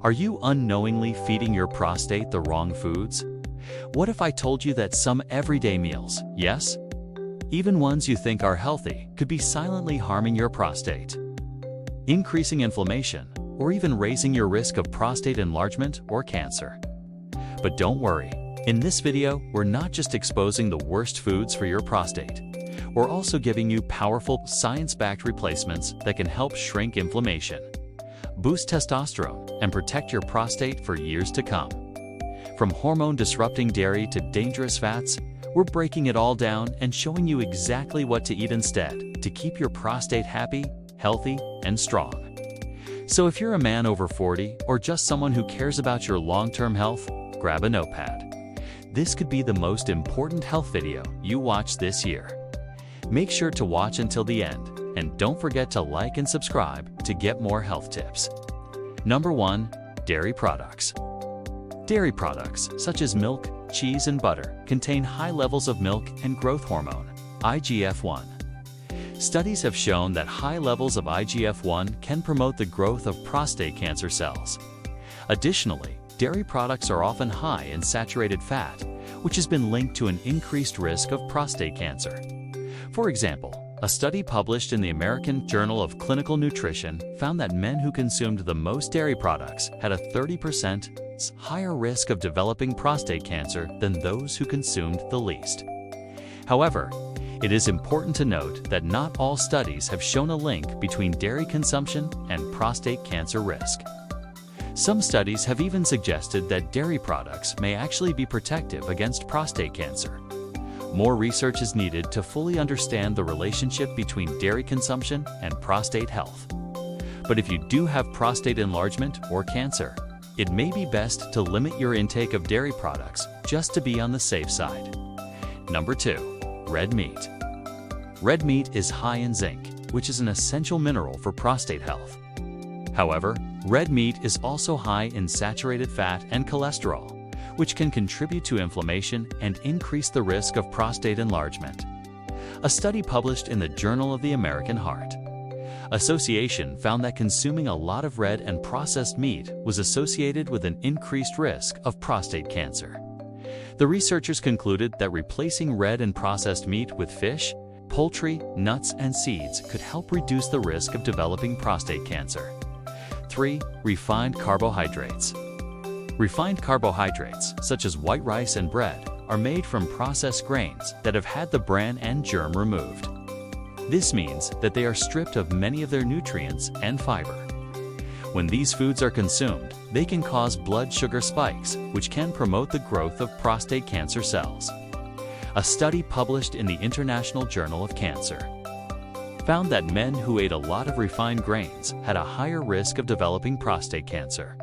Are you unknowingly feeding your prostate the wrong foods? What if I told you that some everyday meals, yes, even ones you think are healthy, could be silently harming your prostate, increasing inflammation, or even raising your risk of prostate enlargement or cancer? But don't worry, in this video, we're not just exposing the worst foods for your prostate. We're also giving you powerful, science-backed replacements that can help shrink inflammation, boost testosterone, and protect your prostate for years to come. From hormone-disrupting dairy to dangerous fats, we're breaking it all down and showing you exactly what to eat instead to keep your prostate happy, healthy, and strong. So if you're a man over 40 or just someone who cares about your long-term health, grab a notepad. This could be the most important health video you watch this year. Make sure to watch until the end, and don't forget to like and subscribe to get more health tips. Number 1. Dairy products. Dairy products, such as milk, cheese, and butter, contain high levels of milk and growth hormone, IGF-1. Studies have shown that high levels of IGF-1 can promote the growth of prostate cancer cells. Additionally, dairy products are often high in saturated fat, which has been linked to an increased risk of prostate cancer. For example, a study published in the American Journal of Clinical Nutrition found that men who consumed the most dairy products had a 30% higher risk of developing prostate cancer than those who consumed the least. However, it is important to note that not all studies have shown a link between dairy consumption and prostate cancer risk. Some studies have even suggested that dairy products may actually be protective against prostate cancer. More research is needed to fully understand the relationship between dairy consumption and prostate health. But if you do have prostate enlargement or cancer, it may be best to limit your intake of dairy products just to be on the safe side. Number 2. Red meat. Red meat is high in zinc, which is an essential mineral for prostate health. However, red meat is also high in saturated fat and cholesterol, which can contribute to inflammation and increase the risk of prostate enlargement. A study published in the Journal of the American Heart Association found that consuming a lot of red and processed meat was associated with an increased risk of prostate cancer. The researchers concluded that replacing red and processed meat with fish, poultry, nuts, and seeds could help reduce the risk of developing prostate cancer. 3. Refined carbohydrates. Refined carbohydrates, such as white rice and bread, are made from processed grains that have had the bran and germ removed. This means that they are stripped of many of their nutrients and fiber. When these foods are consumed, they can cause blood sugar spikes, which can promote the growth of prostate cancer cells. A study published in the International Journal of Cancer found that men who ate a lot of refined grains had a higher risk of developing prostate cancer.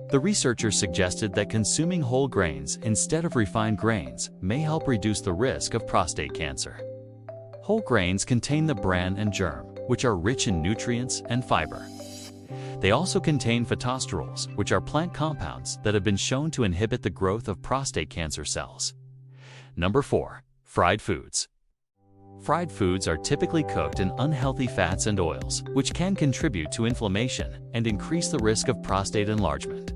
The researchers suggested that consuming whole grains instead of refined grains may help reduce the risk of prostate cancer. Whole grains contain the bran and germ, which are rich in nutrients and fiber. They also contain phytosterols, which are plant compounds that have been shown to inhibit the growth of prostate cancer cells. Number 4. Fried foods. Fried foods are typically cooked in unhealthy fats and oils, which can contribute to inflammation and increase the risk of prostate enlargement.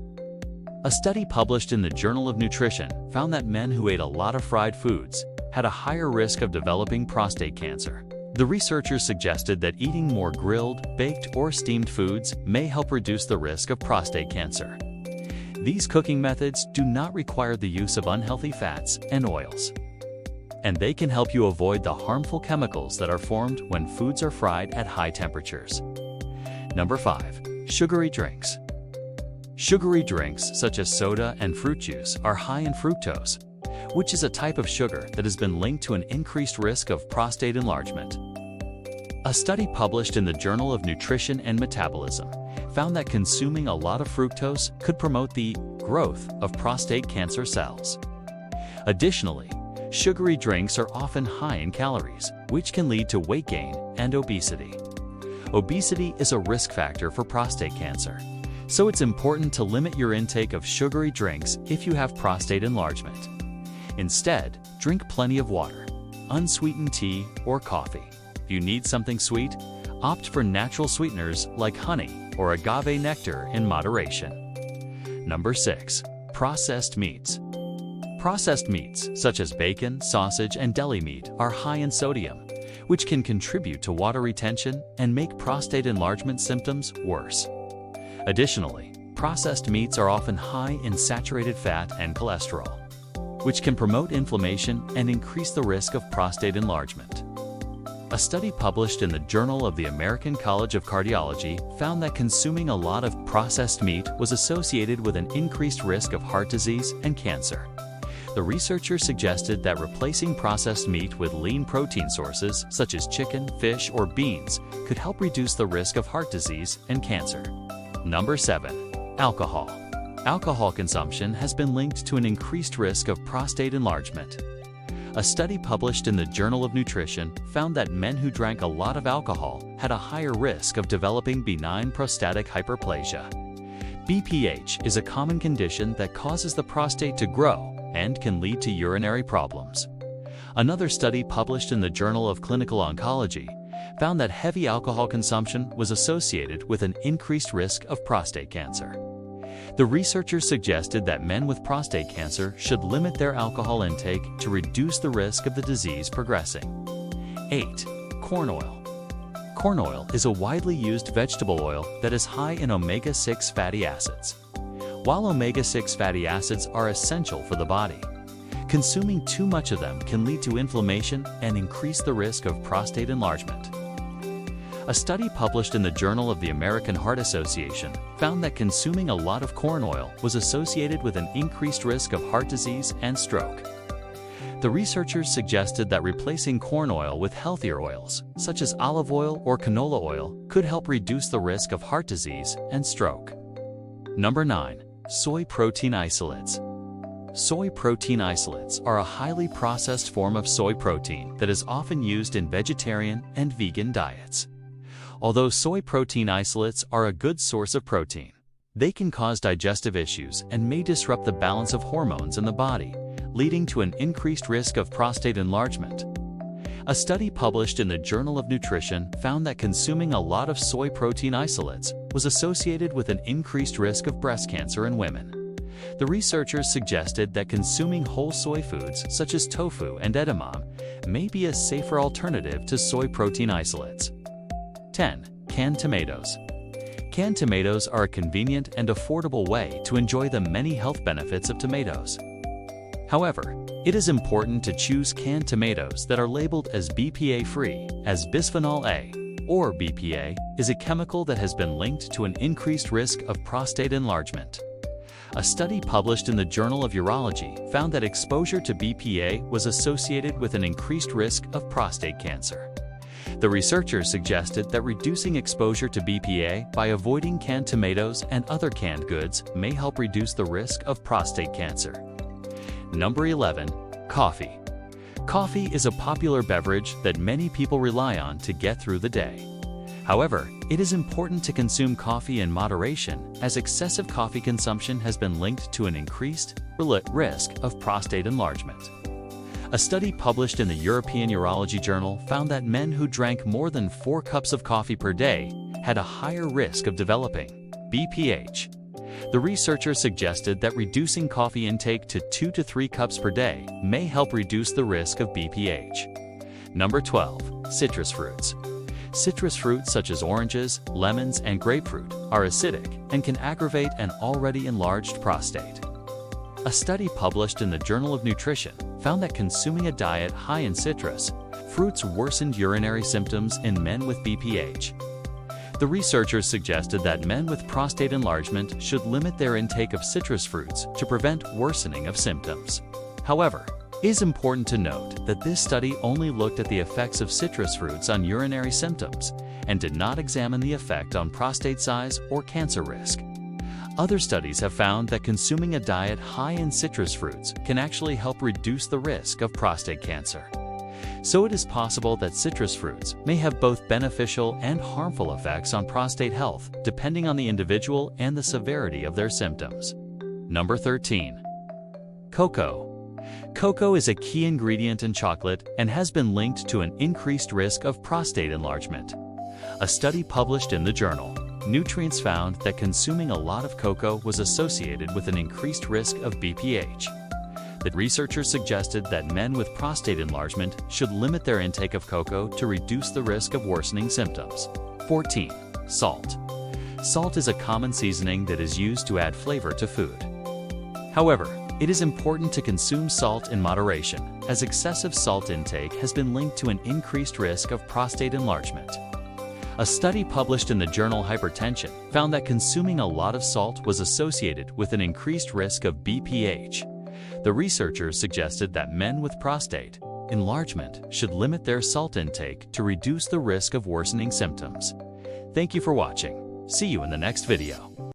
A study published in the Journal of Nutrition found that men who ate a lot of fried foods had a higher risk of developing prostate cancer. The researchers suggested that eating more grilled, baked, or steamed foods may help reduce the risk of prostate cancer. These cooking methods do not require the use of unhealthy fats and oils, and they can help you avoid the harmful chemicals that are formed when foods are fried at high temperatures. Number 5. Sugary drinks. Sugary drinks such as soda and fruit juice are high in fructose, which is a type of sugar that has been linked to an increased risk of prostate enlargement. A study published in the Journal of Nutrition and Metabolism found that consuming a lot of fructose could promote the growth of prostate cancer cells. Additionally, sugary drinks are often high in calories, which can lead to weight gain and obesity. Obesity is a risk factor for prostate cancer, so it's important to limit your intake of sugary drinks if you have prostate enlargement. Instead, drink plenty of water, unsweetened tea, or coffee. If you need something sweet, opt for natural sweeteners like honey or agave nectar in moderation. Number 6. Processed meats. Processed meats, such as bacon, sausage, and deli meat, are high in sodium, which can contribute to water retention and make prostate enlargement symptoms worse. Additionally, processed meats are often high in saturated fat and cholesterol, which can promote inflammation and increase the risk of prostate enlargement. A study published in the Journal of the American College of Cardiology found that consuming a lot of processed meat was associated with an increased risk of heart disease and cancer. The researchers suggested that replacing processed meat with lean protein sources such as chicken, fish, or beans could help reduce the risk of heart disease and cancer. Number 7. Alcohol. Alcohol consumption has been linked to an increased risk of prostate enlargement. A study published in the Journal of Nutrition found that men who drank a lot of alcohol had a higher risk of developing benign prostatic hyperplasia. BPH is a common condition that causes the prostate to grow and can lead to urinary problems. Another study published in the Journal of Clinical Oncology found that heavy alcohol consumption was associated with an increased risk of prostate cancer. The researchers suggested that men with prostate cancer should limit their alcohol intake to reduce the risk of the disease progressing. 8. Corn oil. Corn oil is a widely used vegetable oil that is high in omega-6 fatty acids. While omega-6 fatty acids are essential for the body, consuming too much of them can lead to inflammation and increase the risk of prostate enlargement. A study published in the Journal of the American Heart Association found that consuming a lot of corn oil was associated with an increased risk of heart disease and stroke. The researchers suggested that replacing corn oil with healthier oils, such as olive oil or canola oil, could help reduce the risk of heart disease and stroke. Number 9. Soy protein isolates. Soy protein isolates are a highly processed form of soy protein that is often used in vegetarian and vegan diets. Although soy protein isolates are a good source of protein, they can cause digestive issues and may disrupt the balance of hormones in the body, leading to an increased risk of prostate enlargement. A study published in the Journal of Nutrition found that consuming a lot of soy protein isolates was associated with an increased risk of breast cancer in women. The researchers suggested that consuming whole soy foods such as tofu and edamame may be a safer alternative to soy protein isolates. 10. Canned tomatoes. Canned tomatoes are a convenient and affordable way to enjoy the many health benefits of tomatoes. However, it is important to choose canned tomatoes that are labeled as BPA-free, as bisphenol A, or BPA, is a chemical that has been linked to an increased risk of prostate enlargement. A study published in the Journal of Urology found that exposure to BPA was associated with an increased risk of prostate cancer. The researchers suggested that reducing exposure to BPA by avoiding canned tomatoes and other canned goods may help reduce the risk of prostate cancer. Number 11. Coffee. Coffee is a popular beverage that many people rely on to get through the day. However, it is important to consume coffee in moderation, as excessive coffee consumption has been linked to an increased risk of prostate enlargement. A study published in the European Urology Journal found that men who drank more than 4 cups of coffee per day had a higher risk of developing BPH. The researchers suggested that reducing coffee intake to 2 to 3 cups per day may help reduce the risk of BPH. Number 12. Citrus fruits. Citrus fruits such as oranges, lemons, and grapefruit are acidic and can aggravate an already enlarged prostate. A study published in the Journal of Nutrition found that consuming a diet high in citrus fruits worsened urinary symptoms in men with BPH. The researchers suggested that men with prostate enlargement should limit their intake of citrus fruits to prevent worsening of symptoms. However, it is important to note that this study only looked at the effects of citrus fruits on urinary symptoms and did not examine the effect on prostate size or cancer risk. Other studies have found that consuming a diet high in citrus fruits can actually help reduce the risk of prostate cancer. So it is possible that citrus fruits may have both beneficial and harmful effects on prostate health, depending on the individual and the severity of their symptoms. Number 13. Cocoa. Cocoa is a key ingredient in chocolate and has been linked to an increased risk of prostate enlargement. A study published in the journal nutrients found that consuming a lot of cocoa was associated with an increased risk of BPH. The researchers suggested that men with prostate enlargement should limit their intake of cocoa to reduce the risk of worsening symptoms. 14. Salt. Salt is a common seasoning that is used to add flavor to food. However, it is important to consume salt in moderation, as excessive salt intake has been linked to an increased risk of prostate enlargement. A study published in the journal Hypertension found that consuming a lot of salt was associated with an increased risk of BPH. The researchers suggested that men with prostate enlargement should limit their salt intake to reduce the risk of worsening symptoms. Thank you for watching. See you in the next video.